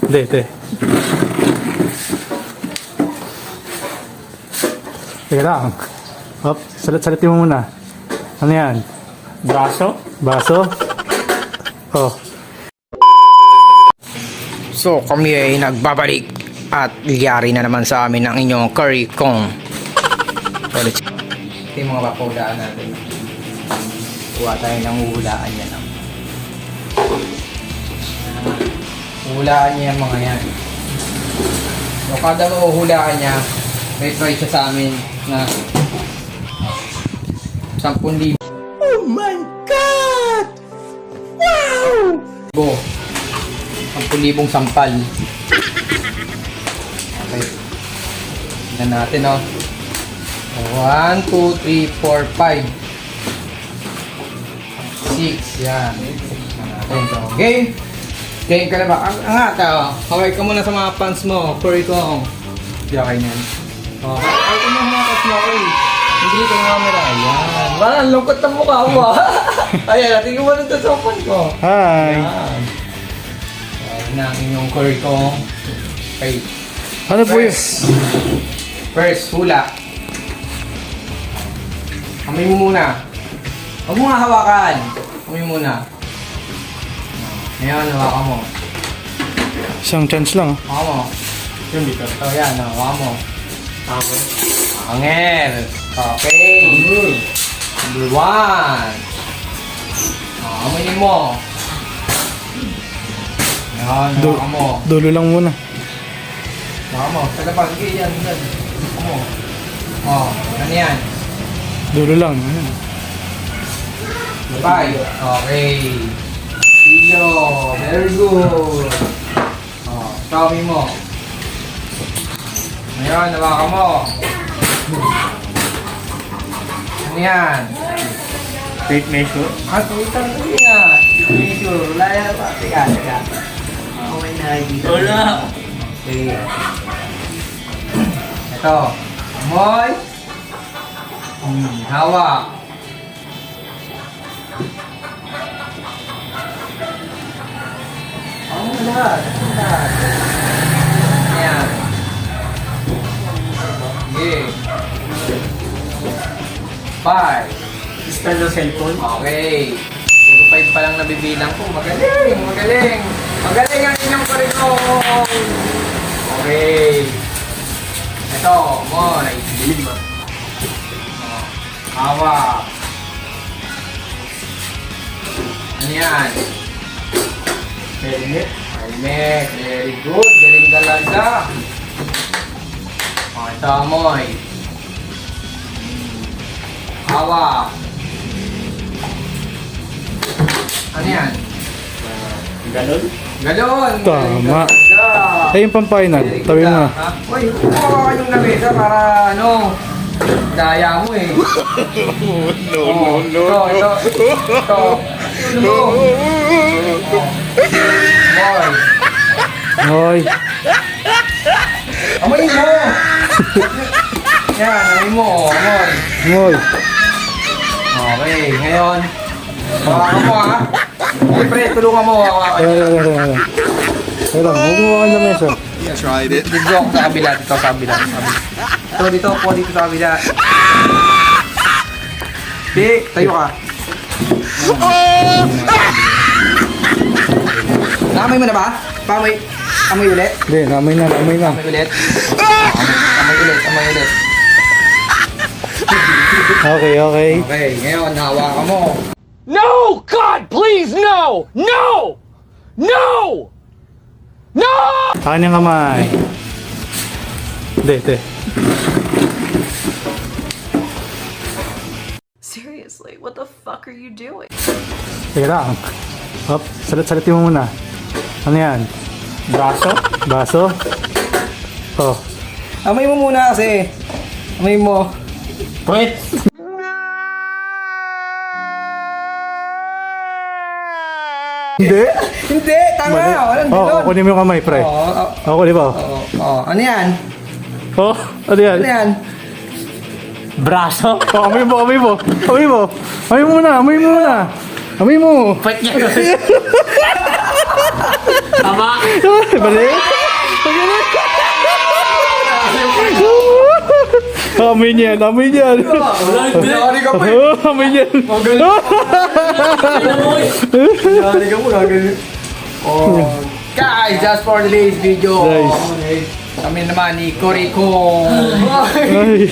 Hindi, hindi. Teka lang. Hop, salat-salatin mo muna. Ano yan? Braso? Baso? Oh. So kami ay nagbabalik at liyari na naman sa amin ang inyong curry kong. So let's ito yung mga papulaan natin. Kuha tayo ng uhulaan yan. Uhulaan niya yung mga yan. So kada uhulaan niya, may try siya sa amin na 10,000. Oh my God! Wow! Go! 10,000 sampal. Okay. Tignan natin, oh. 1, 2, 3, 4, 5. 6. Yan. Tignan natin to. Game! Game ka na ba? Angat, oh. Kaway ka muna sa mga pants mo. Curry ko. Hindi okay na yan. Oh, kaway ka muna sa mga pants mo, okay. Hindi ko yung camera. Yan. Parang lungkot ng mukha mo, ah. Ayan, tingnan mo rin sa sopan ko. Hi! Yan. Na ang inyong curry ko. Okay. Ano po yun? First, hula. Amoy mo muna. Huwag mo nga hawakan. Amoy mo muna. Ngayon, hawakan mo. Isang chance lang. Hawakan mo. Yung dito. Ito yan, hawakan mo. Ako. Angel. Okay. Number 1. Amoy mo. Yan, hawakan mo. Dulo lang muna. Hawakan mo. Taga pa. Sige, yan. Hawakan mo. Oh, ano yan? Dulo lang. Ayan. 5. Okay. Iyo. Very good. Oh, sabi mo. Ngayon, hawakan mo. Ano yan? Take measure. Tuwitan ko yan. Measure. Wala yan pa. Teka. Ako may nakikita. Wala. Okay. Ito. Amoy. Hawak. Lahat. Ayan. Okay. 5. Stand ng cellphone. Okay. Puro 5 pa lang nabibilang ko. Magaling. Magaling ang inyong kurikong. Okay. Ito, Moy. Dilim ba? Hawak. Ano yan? Helmet. Helmet. Very good. Galing talaga. O, ito, Moy. Hawak. Ano yan? Galon. Galon. Galing Tama. talaga. Ay, yung pang-final. Galing Tawin mo ka. na. Ha? Uy, kumawa ka yung lamesa para ano, daya mo eh. No. Ito. Ano mo? Moy. Hoy. Amoy mo! Yan, amoy mo. Amoy. Hoy. Okay, ngayon. Hawakan mo ha. Siyempre, tulungan mo. Hawakan. Ayan. Huwag mo kayo na mesa. Tried it. Dito ako sa kabila. Dito sa kabila. Dito po. Dito sa kabila. Di, tayo ka. Naamoy mo na ba? Pamoy. Amoy ulit? Hindi, namoy na. Amoy ulit? Amoy ulit. Okay. Okay, ngayon, hawakan mo. No! God, please, no! No! No! No! Kanyang kamay. Hindi. Seriously, what the fuck are you doing? Teka lang. Hop, salat-salatin mo muna. Ano yan? Braso? Baso? Oh. Amoy mo muna kasi. Amoy mo. Puwet. Hindi? Hindi, tanga. Walang Oh, gano'n. kunin mo yung kamay, pre. Oo. Kunin mo. Ano yan? Oh, ano yan? Ano yan? Braso? Oh, amoy mo. Amoy mo muna. Puwet niya. Tama. Mali. Amin yan, amin yan. Yari ka pa eh. Amin yan. Yari ka mo, gagawin. Oh. Guys, just for today's video. Nice. Kami naman ni Koriko. Ay.